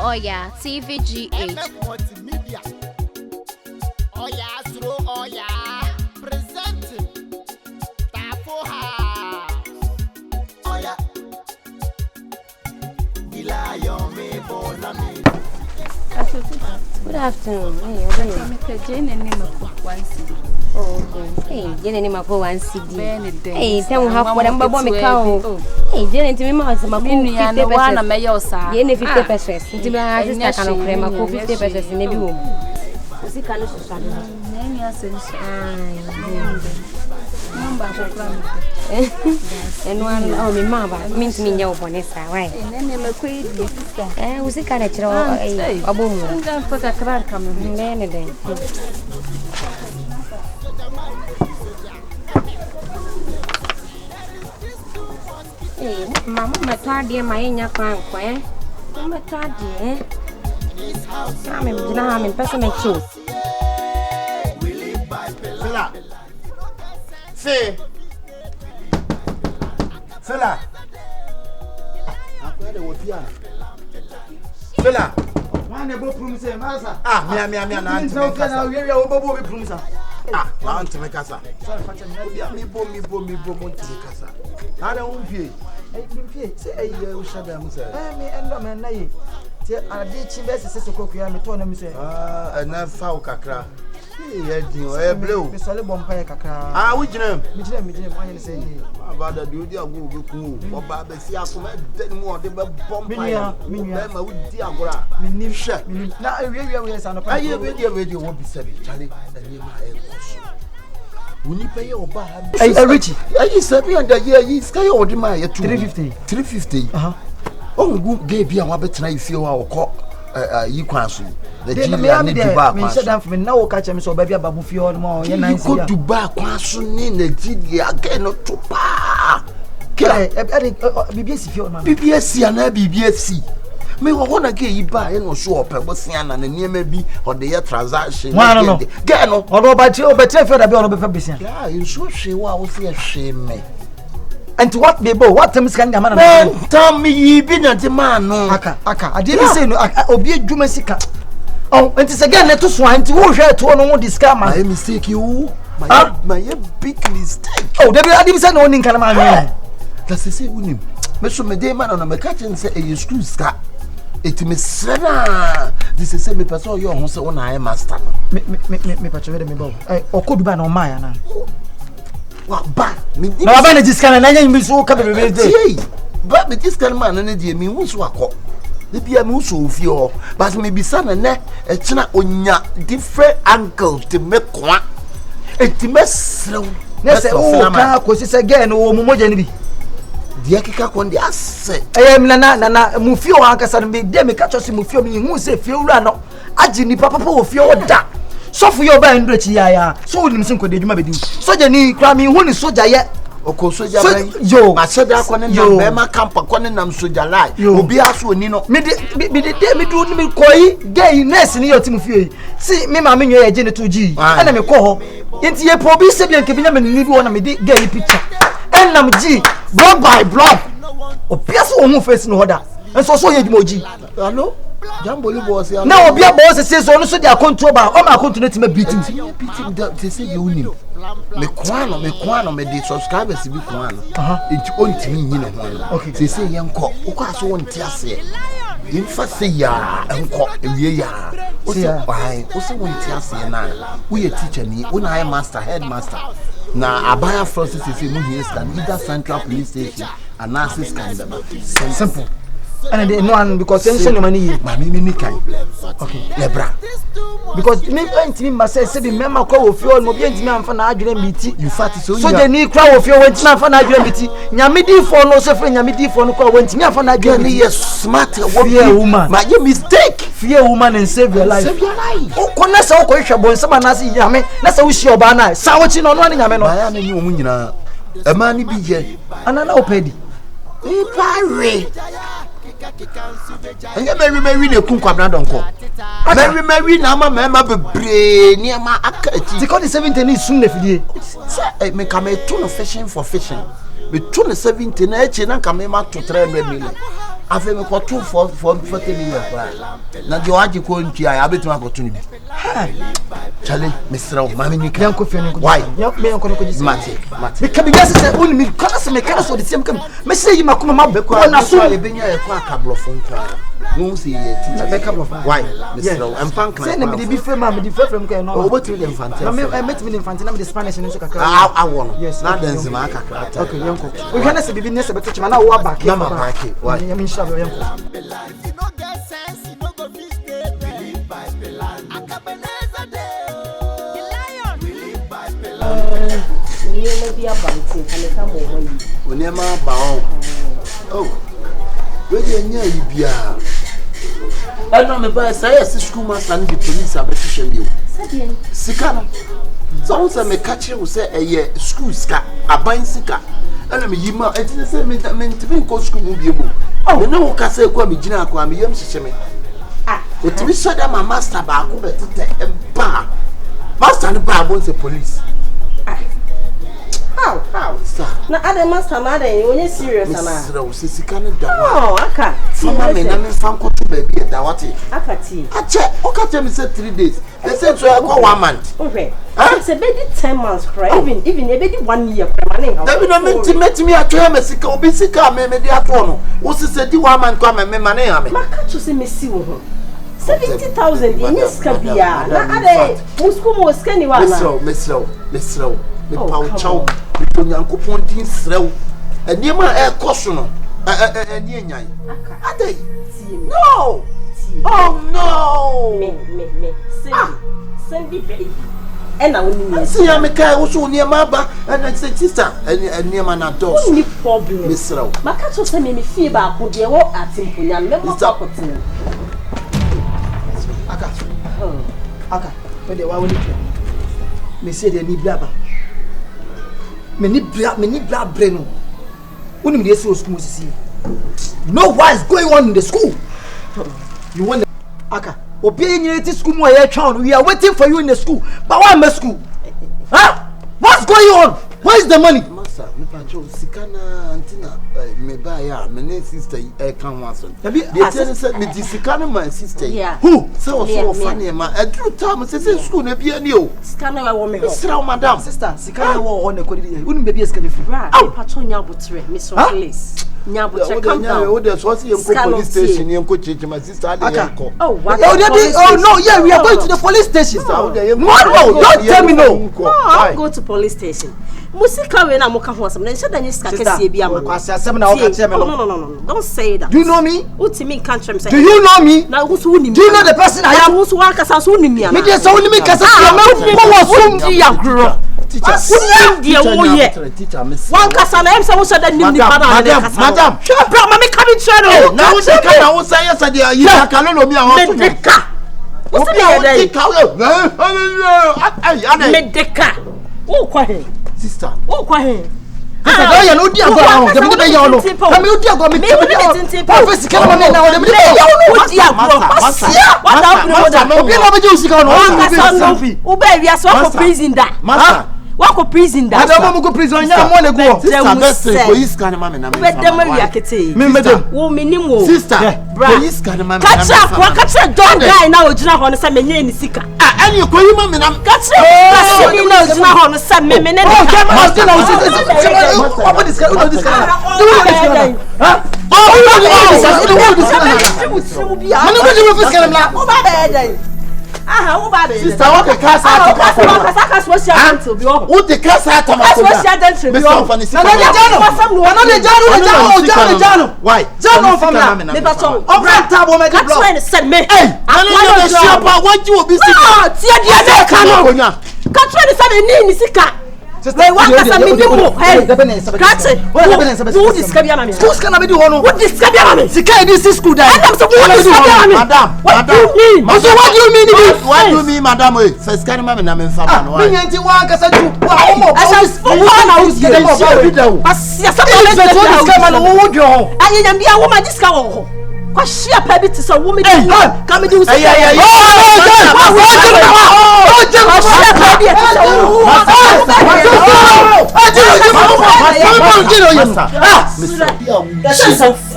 Oya, TVGH. Oya, Sro Oya, presenting Tafoha. Oya, Good afternoon. Mr. Jane and name of one CD. Oh, hey, Jane and Mako one CD. Hey, tell me how what I'm about me cow. Hey, Jane and Timmy Mouse, my queen, and the one of Mayosa. Yen 50 pesos. Into my assistant can of crema, 50 pesos in every room. Was it cannot sustain? Name yourself. And one, oh, my mama means me no bonessa, right? And then they make quid, sister. Eh, was it kind of a boom? Don't put a crack coming Then again. Hey, Mamma, my tardy, my in your crown, eh? I'm a tardy, eh? I'm in person, my shoe. Say, Fela. Fela. One about promise, Massa. Ah, me, now we are over promise. Ah, now to make us. Me bo, casa. I don't feel. Say, you shut them, sir. Me and the man, I did Chibes, sister Cokia, me told him, say, and I found Kakra. Yeah, blue. Miss Solomon Payaka. Ah, which name? I say, about the duty of Google, or Baba Siakum, then more than bomb. Minia, with Diagra. Minim shut. Now, I really son of I radio won't be said, Charlie, and you will you pay your bar? Hey, Richie, I said, me and the year you sky or the Maya 350. Oh, good gave you a better if you are caught. You cancel the Jimmy to back. Me said, I'm now catch him so baby Babu Fior more. You go to back, cancel in the Jimmy again, not to pa. BBSC and BBSC. Me want to get you buy and show up a Bosnian and near maybe or the transaction. Get no, although by you, but if you're a bit of yeah, you should say, wow, shame me. And to what people, what times can the man tell me ye been at the man? No, Aka, I didn't say no, Obi Jumesica. Oh, and it's again let us swine to share to one this scam. I mistake you. My big mistake. Oh, I didn't say no in Calamari. That's the same with him. Mr. Medema on a catching say a screw scar. It me sena. This is same person your home so I am master. Me patch me bow. Or could ban on my now. What bad? No, I this kind of name is so coming every day. But with this kind of man, and me who's what? The Pia Musu of your, but maybe son and neck, a china on ya different uncles to make one. And to mess slow. Let's say, oh, because it's again, oh, Momojani. The Akika on the asset. I am Nana Mufio Ankas and make them catch us in Mufio, who say, Fio Rano, Ajini Papa of your da. So for your band, ya so him some could you maybe do. So Jenny cramming one is soldier yet. Oko soja yo I said that one yo Bema camp kwane nam soja lai obi aso nino me do me koi gay nurse ni yotim fie si me ma me nyo ye to gi ana me ko ho enti ye probi se bi nke bi na me ni bi wona me di gay picture en nam gi block by block obi aso wo mu face no hoda enso so ye dimoji hello Jamboli boss ya na obi abo se so no so dia control ba o ma control na beating they say you win me kwano me the subscribers bi kwano enti ontimi nyina ho okay they say yenko ukwaso wonti ase yemfa say ya enko ewie ya o say why o say wonti ase na we a teacher ni we na master headmaster na abaya Francis say mu here stand either central police station and access kind of simple. And they know because send money. Mammy can. Okay, Lebra. Because me and me must say the member call of your mobiles man for Nigerian BT. You fat so they need crowd of your went man for Nigerian BT. Yamidi for no suffering, Yamidi for no call went me for Nigerian. Yes, smart woman. My mistake. Fear woman and save your life. Save your life. Oh, Conessa, Okosha, someone has Yame. That's a wish your banner. Sawachin on one Yamen. I am a new woman. A man be here. And an opedy. And you marry the Kunka Brandonko. Marry Nama Mamma Bebre near my Akati. The code 17 is soon if you make a tune of fishing for fishing. With 217 and come to 300 million. afa me ko 2 for 40 million kwa na je waje ko ntua ya betima ko tunu bi chale mesraw mama ni kan ko fene ko why me ko ko jisi mate me ka bi gase se oni mi kana se me kana so de sem kam me se yi makoma ma ko na so e benya e kwa kablo fon kwa no see ye teacher me kablo why mesraw em fan kan se na me de bi fe ma me de fe from kan no o botu de infante me met me de infante na me de Spanish no so kakra I want na dance ma kakra okay yanko we kana se bibi ne se beto chima na wo back na ma back why ya me inshallah yanko Onema baon. Oh. We dey nya ibia. Eno me ba say school master ni police abetihwe bi o. Sika no. So say me catch you say eye school sika, aban sika. Eno me yima enti say me ntimi ko school mu bi emu. Me no ka say kwa me gina akwa me yam hyehyɛ me. Otimi shoda ma master ba ko betete ba. Master ni ba bon say police. How? Sir. Na ade master na ade onye serious na. Sir, o se sika ne da wa. Oh, aka. Mama me na me fan ko to baby da wate. Aka ti. Ache, o ka tell me say 3 days. They say to go 1 month. Okay. Say be di 10 months cry. Even e be di 1 year cry man how. David no me atwa me sika obi sika me di ato no. O se say di 1 month kwa me man ha me. Maka to say me si wo ho. 70,000 in sika bia. Na ade musku mo sika ni wa na. Mesro. Me pau chau. Nyankopon tin srew enema e koso no eni enyan adai no oh no me send baby ena woni see ya me kai wo so niema ba ena sister enema na dos ni problem me srew maka to se me fie ba ko de wo atimponya me mo kotin aka we de wa woni me say de ni blaba many bla brain. When you see school, know what is going on in the school. You want Aka? Obeying you school more child. We are waiting for you in the school. But why am school? Huh? What's going on? Where is the money? Master, me patrol Sikana Antina me buy ya me sister can once. The tell said me Sikana my sister. Who? So funny ma. A true time say school na bia ni o. Sikana wa me ho. Sira madam. Sister, Sikana wa on e kodi. Unu baby escane free. Bra, patrol nya botre. Me so place. Nya botre come down. Oh, there's what you go police station you go change my sister how dey call. Oh, what? Oh no, yeah, we are going to the police station. No, don't tell me no. I'll go to police station. Musika we na moka ho asem na nche da nyisa kese bia ma kwase asem na woka che me no don't say that. Do you know me? Utimi country say. Do you know me? Na wo so woni. Do you know the person I am? Wo so wan kasa so woni mi ana. Me dey so woni mi kasa me wo so di agro. Teacher, woni di wo ye. Teacher, me. Wan kasa na em say wo so da nim ni bana na kasa. Madam, sure bro, ma me come channel. Na wo say ka na wo say yes dey yi ka no lo mi a wo so. Medeka. Wo say me dey. Medeka. Wo kwa he? Sister. Oh, kwa he. Sister, ya no dia go ahun. Dem go ya no. Dem no dia go me. Office kan ma na o dem dia no dia go. Masia. What down no. Obi na be ju sika no. U be wi aso ko prison da. Master. Wako prison da. Adam mo go prison nya mo le go. Sister best police kan ma me na me. Be dem wi akete. Me dem. Wo minim wo. Sister. Police kan ma me. Kacha don guy na o jina ho no say me nya ni sika. Ah, any ko yi ma me na. Kacha. Kasi ni na o jina ho no say me ne. Oh, get my still now. What this guy? Do this guy? Huh? Aha, wo ba be. Sister, what the class out? Class was your until be up. What the class out? Class was your dentro be up. No, Jano. Why? Jano from now. Me baton. Over table me block. That's when send me. Hey, I shop what you be sick. Ah, tia dia kano. Katwe send ni sika. We want kasa minimum. Hey, Kate. Who describe your mama? Who's gonna be the one? What describe your mama? Sika in this school there. Madam, so what describe your mama? Madam, what do you mean? So what do you mean? What do you mean, madam? So sika mama na me fa no. Me nti wa kasa tu. Asa for one house get them video. Asia sa ba le describe mama wo do. Anya nyam bia wo ma disca wo. Kwa share pa bi ti so wo me do. Ka me do say.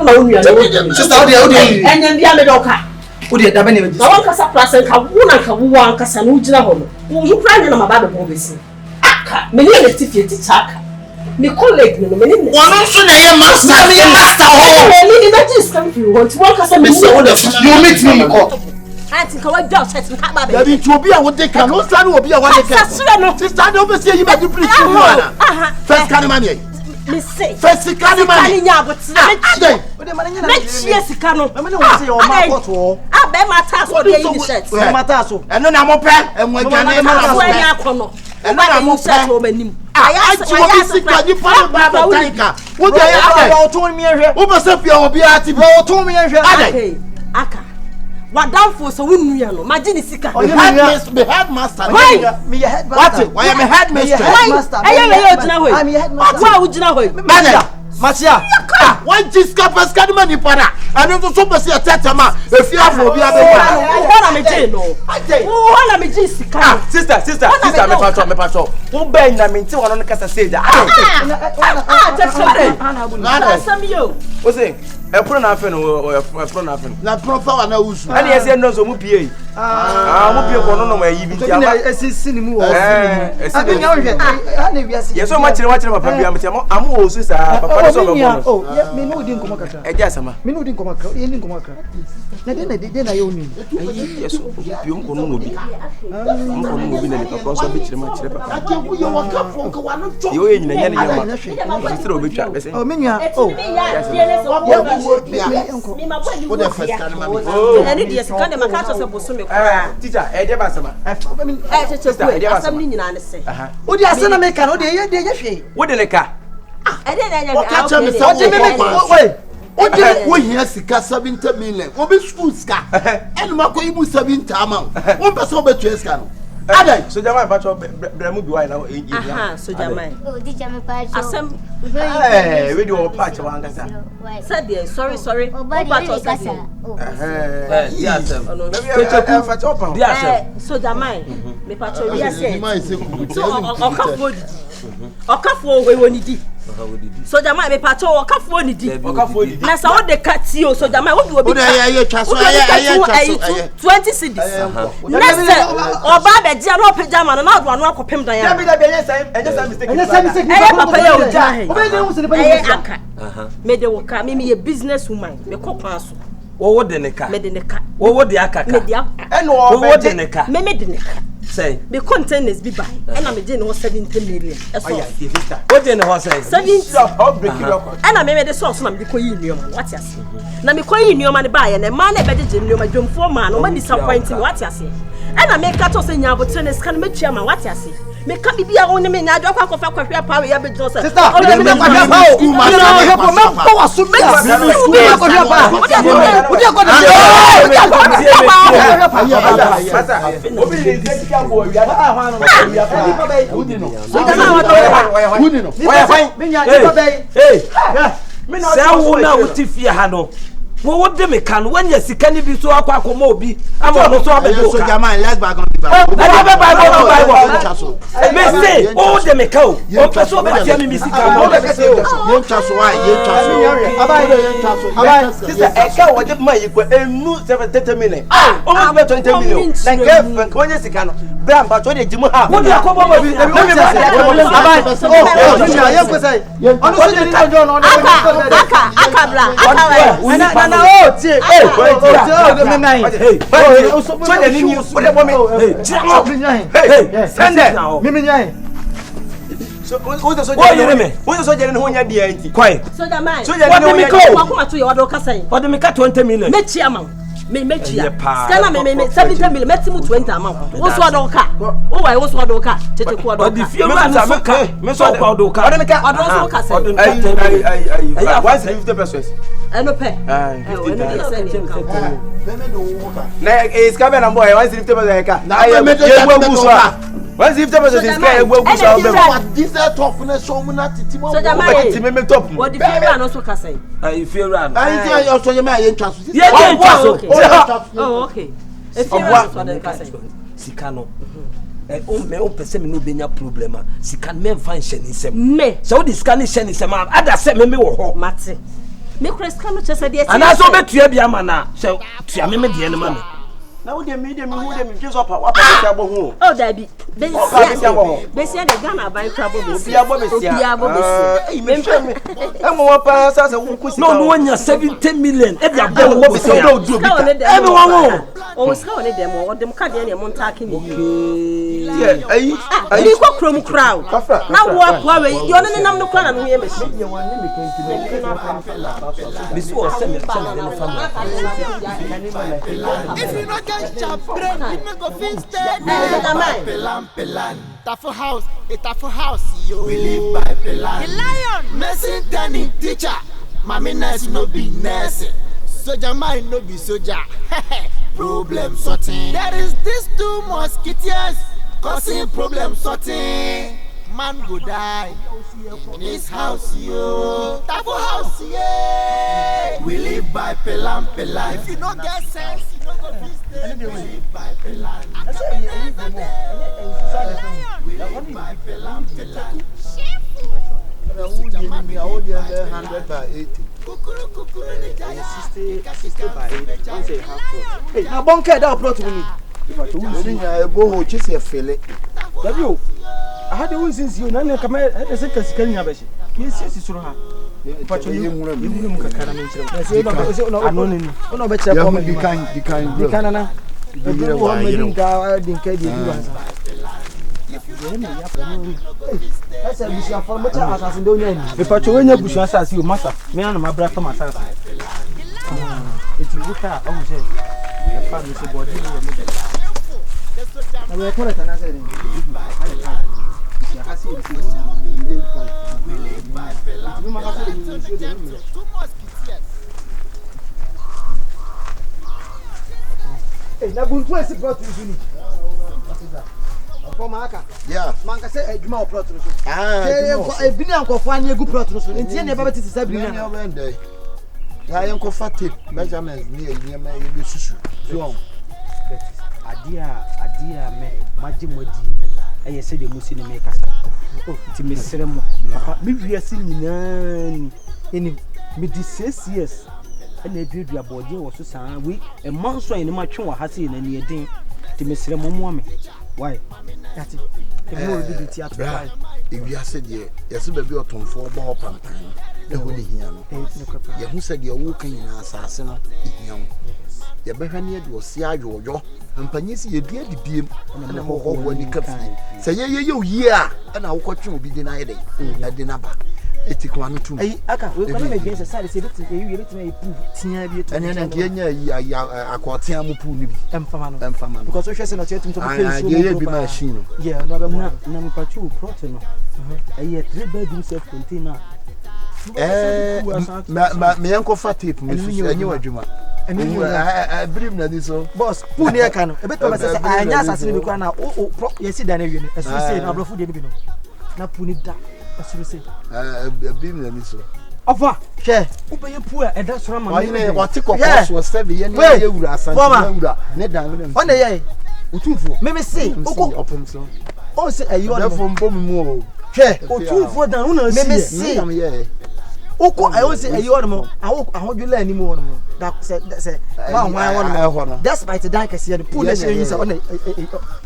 na onua sister odi enya bia me doka odi da bane na wan kasa plus nka wo na nka wo an kasa no gina ho no wo kra nya na mababa bo besi aka me ne le tifie ti chaka me colleague no me ne wono so na ye master ho me ne just come through want wan kasa me so you meet me ko anti ka wa do set nka ba be Dabi obi a wo de kan o sa no obi a wa de kan sister no be say you be preach you na first can man here me say first can man kan nya abotre me chie sika no me ne wo say o ma koto abe mata so de yi shirt mata so eno na mo pe enwo adwane na so anya akono eno na mo pe o manim aya sika ni pa ba taika wo de ya o to mi ehwe wo be say pia obi a ti o to mi ehwe aka wadamfo so wonu ya no magini sika me headmaster me your headmaster why am headmaster aye me yo gina hoy I'm your headmaster wa wo gina hoy Matia why jiska pas kan mani para anu so be say tetema efi afo obi abe wa na me je no wa na me je sika sister me pacho wo ben na me nti wono no kasa say da na sam yo o say e na afen na profa wa na usu ani ese no so mu pie mu pie ko no no ma yi bi ti ama esi ni mu o abi nya hwe ana wiase yeso ma kire papa bia mti am o su sa papa so be ko oh me no di nkomo kaka e ja sama me no di nkomo kaka ye ni nkomo kaka na de na ye oni yeso pie ko no bi na ni papa so be kire papa ake ku ye waka fo ko wa no jo yo ye nyina nya ne yama sitro be twa be se oh me nua oh What the first kind of any dia sika de maka so boso me kora teacher e de ba sama sister asam ni nyina ne se o di asana me ka no de ye hwe wo de ne ka e de na nya o ka cha me se o de me o de wo hia sika 70 million o be school sika enu makoyi mu 70 amount o be so be twa sika no adai so jama ba cho bremu bi wa na e aha so jama oh teacher me pa cho asam we do patch wa ngasa said there sorry o ba di kasa di asem teacher fa cho pa di asem so jama me pa cho wi ase mai se ku so okafo we woni di so jama me pa cho okafo ni di na sa o de kati o so jama wo bi obi ye twa so aye 20 cedis next oba be dia no pejama no na do anu akopem dan ya da be enye mistake papa ya o ja he aka me de woka me ye business woman me kokwa so wo de ne ka me de ne ka wo de aka me de eno wo de ne ka me de ne ka say me containers bi buy and am je ne 70 million eso wo de ne ho say 70 how break it up and am me de so na me ko yi nneoma what you say na me ko yi nneoma ne buy na ma na be je nneoma dwomfo ma no ma disappoint me what you say and am me ka to say nya abotre ne scan me tua ma what you say me ka bibia won me nya adwa kwa kwahwe pa we ya be jo say o de me kwahwe pa o ma na ko me ko wa so me kwahwe pa o de ko de obi ni ntika bo wi ada ha no wi apa udi no why fine me nya pa be me no say wo na utifia ha no wo de me kan wanya sika ni bi so akwa akoma obi ama no so abedo so jama let's back on the Bible me say o de me ka o so be tia me sika no ye twa so why ye twa so abai sister e ka wo de ma yi kwa enu 70 million o mo be 20 million na ke wanya sika no bra mba to de jimu ha wo de akobo ba bi abai oh ye ko say onu so de ni jo no aka bra na o tie o me nine so de ni wo de bo me send it me nyan so wo de so je me wo de so je ne ho nya dia nti kwai so da mai so je ne ho nya wa kuma to ye wa do kasa yi wo de me ka 20 million me chia ma me chia skana me 70 million me timu 20 amount wo so do ka wo wai wo so do ka tete ko do ka the few man so ka me so ko do ka wo me ka do so ka say ai 150 pesos eno pe na is ka be na boy 150 pesos ka na ye gbo guso a 150 pesos is ka gbo guso a be this top na so mu na titimo so da mai ti me top wo di fiera no so ka say ai fiera no ai ti yo so ye ma ye ntwa so ye ntwa so oh okay e fiera so da ka say sika no o me o pese me no benya problema sika me mfa nhye ni sem me so di sika ni hye ni sem ada se me wo ho mate me cross kan no chese de ana so betua bia ma na se tua me de ne ma me na wo de me hu de me just up wa pa tia bo hu oh dabi besia de Ghana by crabo besia obia bo besia me mo wa pa sa se wo kusi no wanya 70 million e dia bo wo besia do du bi ta e me wa wo o ska woni dem o dem ka de ne mo ntake ni ayi ni ko krom crowd na wo akwa we yo ne nam no kwa na no ye me shi ye wan me bisu o se me de no family if you not get chop bread you go fit stay pelan Tafu house yo we live by pelan the lion nursing training teacher mami nurse no be nurse soldier man no be soldier problem sorting there is this two mosquitoes causing problem sorting man go die in this house yo Tafu house yeah we live by pelan if you not get sense you no go fit stay we live by pelan we live by pelan I hold you 100 by 80. 60 by 8 say half Hey, na bonke da plot we need. I go ho chese fele. Dabi I had the one since you na kama e se kasika nya ba shi. Ki si suru ha. Pacho you mu kakara men chire. Na se no anoni ni. Ono be chire ko di kan na. Ebi wo me din ka din ka di du ansa. Asa busia for mo cha asase ndo nya ni. E pacho we nya busia asase o masa. Me na ma bra to masa. Eti wuka o mo se. E fa mi se body ni o me. Na we ko ta na se ni. Ya hasi ri si. Na buntu esi brought to you. For Maka. Yeah. Manka say adwuma o plot no so. Ah. Ebi na nkofo anya egu plot no so. Nti ne baba titi sabri na. Ya wende. Ya yanko fatip measurements ni enyem ma ye susu. So. Adia me maji modi. Eye se de musi ne me kasa. Ti me sere mo. Papa me wiase nyina ni. Eni me di 6 years. Ena eduadua body wo so san we e manso ene ma twe wa ha se na ni edin. Ti me sere mo mo ame. Why? Yati. E mo bi ti ato why? E wi ase de yesi ba bi otomfo ba ho pampan. E ho de hia no. Ye hu se de wo kan nyina asase no hia wo. Ye behwa ne de osi ayoyo. Ampanyi si ye dua di biem na ho ho wani kafi. Se ye oyi a na wo kwatwe obi de na ye de. Ya de na ba. Etikwa no tum. Ai aka we kwa me gbe se sare se bit e wi bit me pu tia bi to. Anya na ke nya yi akotea mu pu ni bi. Emfama no. Because we hwese na tia tum to pe so. Ye bi machine no. Yeah, no be na me pachu prot no. Ai 3 bedroom self container. Me yanko fatip me so anya wadwuma. Brim na this so. Boss, pu ni e ka no. E beto be se anya asase ni bi kwa na o yesi da na wi no. Esu se na abrofu de ni bi no. Na pu ni da. Asuru se. Brim na this so. Ofa, she, ubeye pu e da soro ma. Why ne what take off was 7 ye ne ye wura asante wura. Ne dan me. On ye. Otumfo. Me say, oko opem so. O se ayo na fo mbom mu o. She, otumfo dan una si. Me say. Oko ayo se ayo no ahodwula ani mu no. Da se ma hwan no. Despite dan kase de pu na she yin se on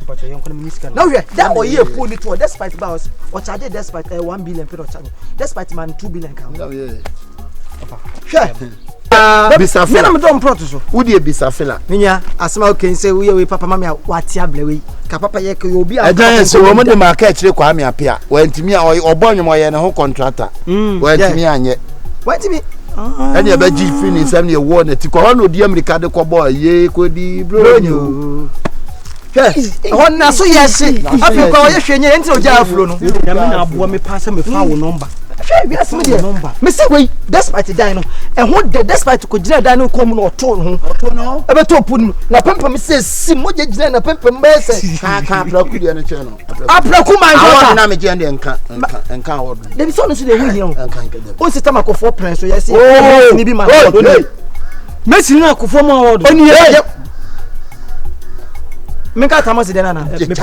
pacho yon kono minister. Now here, that oye pu ni to despite boss. O charge despite 1 billion per charge. Despite man 2 billion kan. Now here. Bisafela. Me na me don prot so. Wo de bisafela. Nya asema okay say we papa mama wati ablewe. Ka papa ye ka obi a. Ejan se wo mo de market kire kwa me apia. Wantimi a obonwom ye ne ho contractor. Wantimi anye. Wantimi ani ebe ji fini sam ne wo na ti ko no di America de ko boy ye ko di bronyo. On na so yesi. Afi ko ye hwenye enti oja afro no. Ya me na abo me pass me fa wo number. Hwe bi asem de number. Me say we despite die no. E ho de despite ko gina die no ko mu no oto no. Oto no. E be to pu no. Na pempa me say si moje gina na pempa me say ka abraku de no che no. Abraku man go. Na me gina de nka wo. De bi so no so de hu here. O system akofo pren so yesi. Ni bi ma wo. Messi na akofo ma wo. Oni ye. me ka tamasi de na na me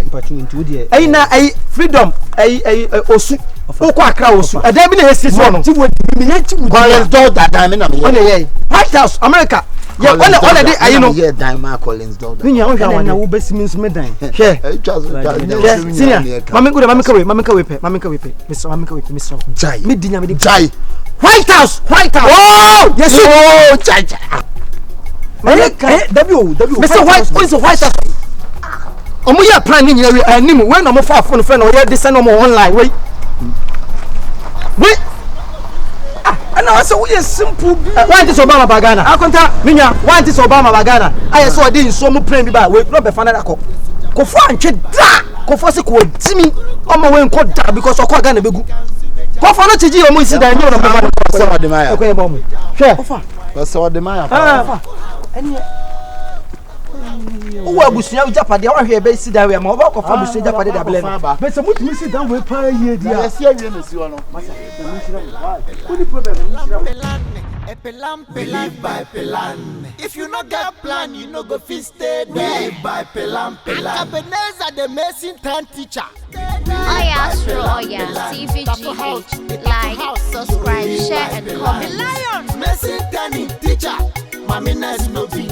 pachu into de ai na ai freedom ai osu okọ akra osu ada bi na esi so no ti wo me yan ti wo Collins Dodda dan me na me one ye White House America ye one de ayi no ye dan ma Collins Dodda ni nya wo hwa na wo besimi me dan hwe senior mama ka we pe Mr. Jai me dinya me di Jai White House oh yes oh Jai W Mr. White is a White House omo ye plan ni nyina we anim we na mo fa phone friend o ye de send mo online we ana wasa we simple bi why this Obama bagana akonta minya why this Obama bagana aye so odi nso mo plan bi ba we no be fa na ko fo antwe da ko fo se ko timi omo we nko da because okọ Ghana begu ko fo no tiji o mo isi da nyo no be ma so de ma ya ko e ba mo hwe so de ma ya ani wo abusunya ujapade wa hwe be si da we ma wo ko fa abusunya ujapade da bele no be se mutimi si dan we pa ye dia ya si awie na si wono Only problem Believe by Pelan. If you no get plan, you no go fit stay there. Believe by Pelan. Ebenezer the Mason Town teacher. Astro CVGH. Like, subscribe, share, and comment. Mason Town teacher. Mami nice no be